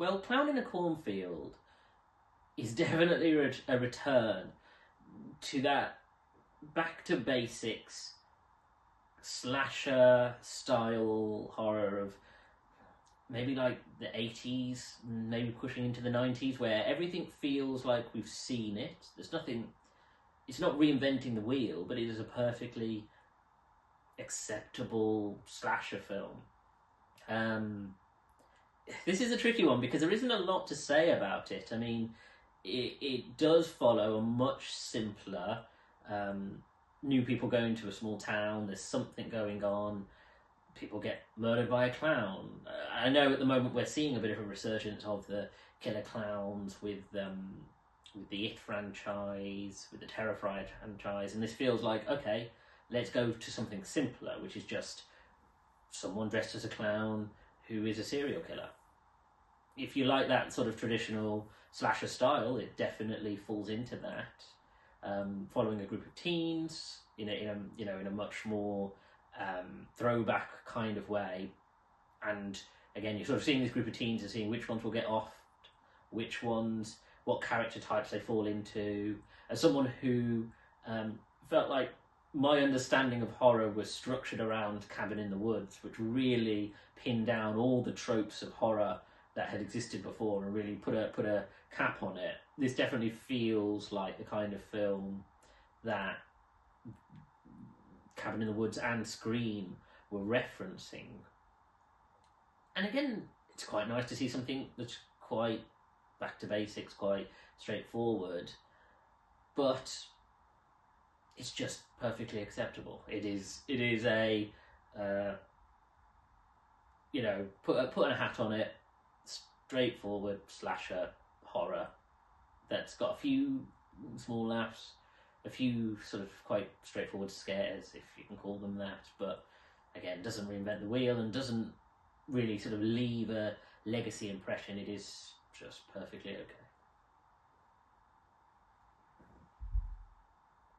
Well, Clown in a Cornfield is definitely a return to that back to basics slasher style horror of maybe like the 80s, maybe pushing into the 90s, where everything feels like we've seen it. There's nothing, it's not reinventing the wheel, but it is a perfectly acceptable slasher film. This is a tricky one because there isn't a lot to say about it. I mean, it does follow a much simpler, new people going to a small town, there's something going on, people get murdered by a clown. I know at the moment we're seeing a bit of a resurgence of the killer clowns with the It franchise, with the Terrified franchise, and this feels like, okay, let's go to something simpler, which is just someone dressed as a clown who is a serial killer. If you like that sort of traditional slasher style, it definitely falls into that. Following a group of teens in a much more throwback kind of way, and again, you're sort of seeing this group of teens and seeing which ones will get off, which ones, what character types they fall into. As someone who felt like my understanding of horror was structured around Cabin in the Woods, which really pinned down all the tropes of horror that had existed before and really put a cap on it. This definitely feels like the kind of film that Cabin in the Woods and Scream were referencing. And again, it's quite nice to see something that's quite back to basics, quite straightforward, but it's just perfectly acceptable. It is a putting a hat on it, straightforward slasher horror that's got a few small laughs, a few sort of quite straightforward scares, if you can call them that, but again, doesn't reinvent the wheel and doesn't really sort of leave a legacy impression. It is just perfectly okay.